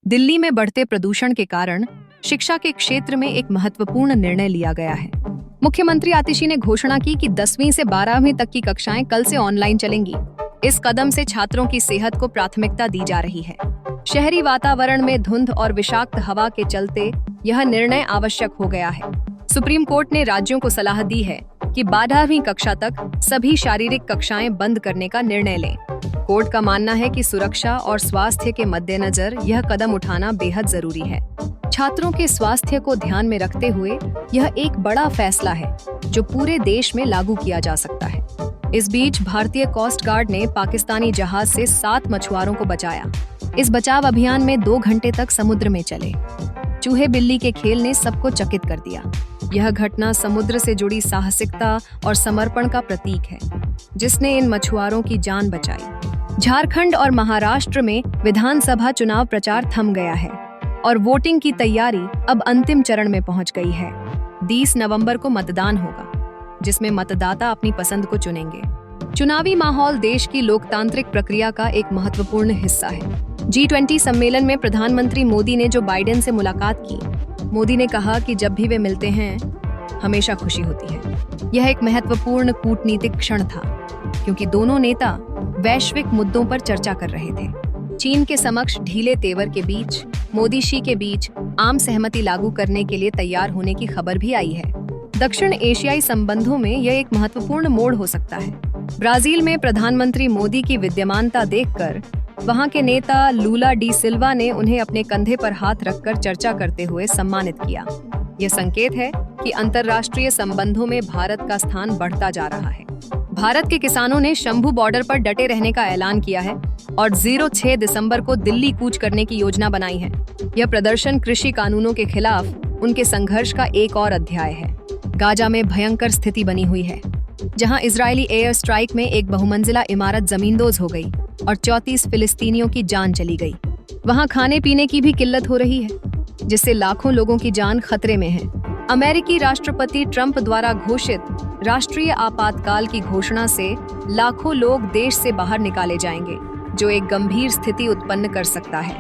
दिल्ली में बढ़ते प्रदूषण के कारण शिक्षा के क्षेत्र में एक महत्वपूर्ण निर्णय लिया गया है। मुख्यमंत्री आतिशी ने घोषणा की कि 10वीं से 12वीं तक की कक्षाएं कल से ऑनलाइन चलेंगी। इस कदम से छात्रों की सेहत को प्राथमिकता दी जा रही है। शहरी वातावरण में धुंध और विषाक्त हवा के चलते यह निर्णय आवश्यक हो गया है। सुप्रीम कोर्ट ने राज्यों को सलाह दी है कि 12वीं कक्षा तक सभी शारीरिक कक्षाएं बंद करने का निर्णय लें। कोर्ट का मानना है कि सुरक्षा और स्वास्थ्य के मद्देनजर यह कदम उठाना बेहद जरूरी है। छात्रों के स्वास्थ्य को ध्यान में रखते हुए यह एक बड़ा फैसला है जो पूरे देश में लागू किया जा सकता है। इस बीच भारतीय कोस्ट गार्ड ने पाकिस्तानी जहाज से 7 मछुआरों को बचाया। इस बचाव अभियान में 2 घंटे तक समुद्र में चले चूहे बिल्ली के खेल ने सबको चकित कर दिया। यह घटना समुद्र से जुड़ी साहसिकता और समर्पण का प्रतीक है, जिसने इन मछुआरों की जान बचाई। झारखंड और महाराष्ट्र में विधानसभा चुनाव प्रचार थम गया है और वोटिंग की तैयारी अब अंतिम चरण में पहुंच गई है। 20 नवंबर को मतदान होगा, जिसमें मतदाता अपनी पसंद को चुनेंगे। चुनावी माहौल देश की लोकतांत्रिक प्रक्रिया का एक महत्वपूर्ण हिस्सा है। G20 सम्मेलन में प्रधानमंत्री मोदी ने जो बाइडेन से मुलाकात की, मोदी ने कहा कि जब भी वे मिलते हैं हमेशा खुशी होती है। यह एक महत्वपूर्ण कूटनीतिक क्षण था क्योंकि दोनों नेता वैश्विक मुद्दों पर चर्चा कर रहे थे। चीन के समक्ष ढीले तेवर के बीच मोदी शी के बीच आम सहमति लागू करने के लिए तैयार होने की खबर भी आई है। दक्षिण एशियाई संबंधों में यह एक महत्वपूर्ण मोड़ हो सकता है। ब्राजील में प्रधानमंत्री मोदी की विद्यमानता देखकर वहां के नेता लूला डी सिल्वा ने उन्हें अपने कंधे पर हाथ रखकर चर्चा करते हुए सम्मानित किया। यह संकेत है कि अंतर्राष्ट्रीय संबंधों में भारत का स्थान बढ़ता जा रहा है। भारत के किसानों ने शंभू बॉर्डर पर डटे रहने का ऐलान किया है और 06 दिसंबर को दिल्ली कूच करने की योजना बनाई है। यह प्रदर्शन कृषि कानूनों के खिलाफ उनके संघर्ष का एक और अध्याय है। गाजा में भयंकर स्थिति बनी हुई है, जहां इजरायली एयर स्ट्राइक में एक बहुमंजिला इमारत जमींदोज हो गई और 34 फिलिस्तीनियों की जान चली गई। वहां खाने पीने की भी किल्लत हो रही है, जिससे लाखों लोगों की जान खतरे में है। अमेरिकी राष्ट्रपति ट्रंप द्वारा घोषित राष्ट्रीय आपातकाल की घोषणा से लाखों लोग देश से बाहर निकाले जाएंगे, जो एक गंभीर स्थिति उत्पन्न कर सकता है।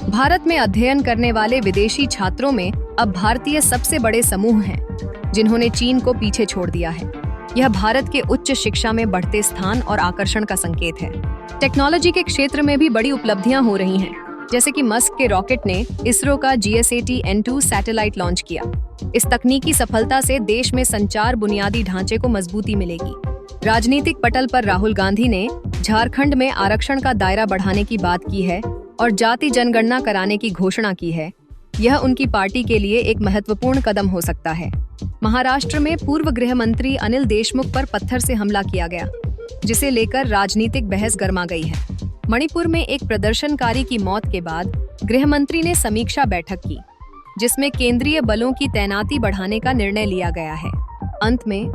भारत में अध्ययन करने वाले विदेशी छात्रों में अब भारतीय सबसे बड़े समूह हैं, जिन्होंने चीन को पीछे छोड़ दिया है। यह भारत के उच्च शिक्षा में बढ़ते स्थान और आकर्षण का संकेत है। टेक्नोलॉजी के क्षेत्र में भी बड़ी उपलब्धियां हो रही हैं, जैसे कि मस्क के रॉकेट ने इसरो का GSAT-N2 सैटेलाइट लॉन्च किया। इस तकनीकी सफलता से देश में संचार बुनियादी ढांचे को मजबूती मिलेगी। राजनीतिक पटल पर राहुल गांधी ने झारखंड में आरक्षण का दायरा बढ़ाने की बात की है और जाति जनगणना कराने की घोषणा की है। यह उनकी पार्टी के लिए एक महत्वपूर्ण कदम हो सकता है। महाराष्ट्र में पूर्व गृह मंत्री अनिल देशमुख पर पत्थर से हमला किया गया, जिसे लेकर राजनीतिक बहस गर्मा गई है। मणिपुर में एक प्रदर्शनकारी की मौत के बाद गृह मंत्री ने समीक्षा बैठक की, जिसमें केंद्रीय बलों की तैनाती बढ़ाने का निर्णय लिया गया है। अंत में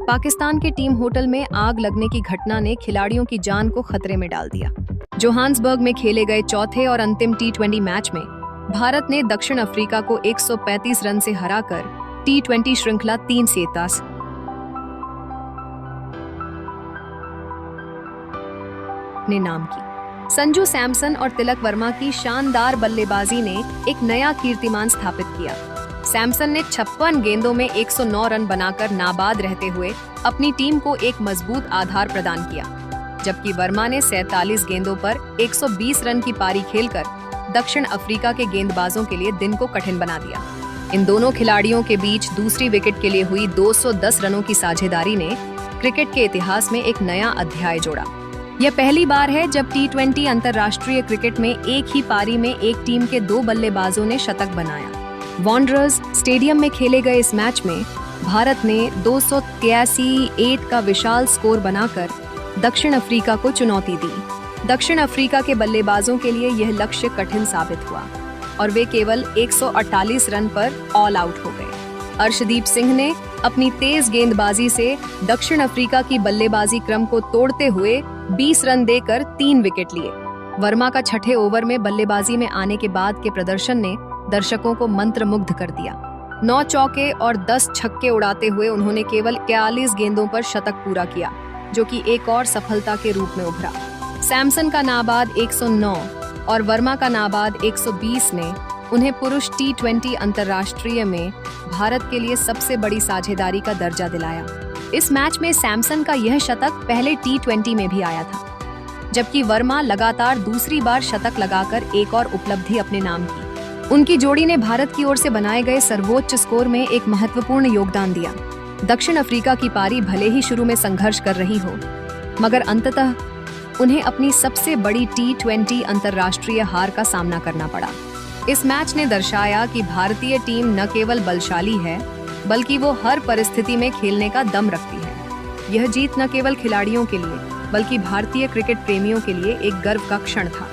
पाकिस्तान के टीम होटल में आग लगने की घटना ने खिलाड़ियों की जान को खतरे में डाल दिया। जोहान्सबर्ग में खेले गए चौथे और अंतिम T20 मैच में भारत ने दक्षिण अफ्रीका को 135 रन से हराकर T20 श्रृंखला 3 से ने नाम की। संजू सैमसन और तिलक वर्मा की शानदार बल्लेबाजी ने एक नया कीर्तिमान स्थापित किया। सैमसन ने 56 गेंदों में 109 रन बनाकर नाबाद रहते हुए अपनी टीम को एक मजबूत आधार प्रदान किया, जबकि वर्मा ने 47 गेंदों पर 120 रन की पारी खेलकर दक्षिण अफ्रीका के गेंदबाजों के लिए दिन को कठिन बना दिया। इन दोनों खिलाड़ियों के बीच दूसरी विकेट के लिए हुई 210 रनों की साझेदारी ने क्रिकेट के इतिहास में एक नया अध्याय जोड़ा। यह पहली बार है जब T20 अंतर्राष्ट्रीय क्रिकेट में एक ही पारी में एक टीम के 2 बल्लेबाजों ने शतक बनाया। वॉन्डरर्स स्टेडियम में खेले गए इस मैच में भारत ने 283 का विशाल स्कोर बनाकर दक्षिण अफ्रीका को चुनौती दी। दक्षिण अफ्रीका के बल्लेबाजों के लिए यह लक्ष्य कठिन साबित हुआ और वे केवल 148 रन पर ऑल आउट हो गए। अर्शदीप सिंह ने अपनी तेज गेंदबाजी से दक्षिण अफ्रीका की बल्लेबाजी क्रम को तोड़ते हुए 20 रन देकर 3 विकेट लिए। वर्मा का छठे ओवर में बल्लेबाजी में आने के बाद के प्रदर्शन ने दर्शकों को मंत्रमुग्ध कर दिया। 9 चौके और 10 छक्के उड़ाते हुए उन्होंने केवल 41 गेंदों पर शतक पूरा किया, जो कि एक और सफलता के रूप में उभरा। सैमसन का नाबाद 109 और वर्मा का नाबाद 120 ने उन्हें पुरुष T20 अंतर्राष्ट्रीय में भारत के लिए सबसे बड़ी साझेदारी का दर्जा दिलाया। इस मैच में सैमसन का यह शतक पहले T20 में भी आया था, जबकि वर्मा लगातार दूसरी बार शतक लगाकर एक और उपलब्धि अपने नाम की। उनकी जोड़ी ने भारत की ओर से बनाए गए सर्वोच्च स्कोर में एक महत्वपूर्ण योगदान दिया। दक्षिण अफ्रीका की पारी भले ही शुरू में संघर्ष कर रही हो, मगर अंततः उन्हें अपनी सबसे बड़ी T20 अंतर्राष्ट्रीय हार का सामना करना पड़ा। इस मैच ने दर्शाया कि भारतीय टीम न केवल बलशाली है, बल्कि वो हर परिस्थिति में खेलने का दम रखती है। यह जीत न केवल खिलाड़ियों के लिए, बल्कि भारतीय क्रिकेट प्रेमियों के लिए एक गर्व का क्षण था।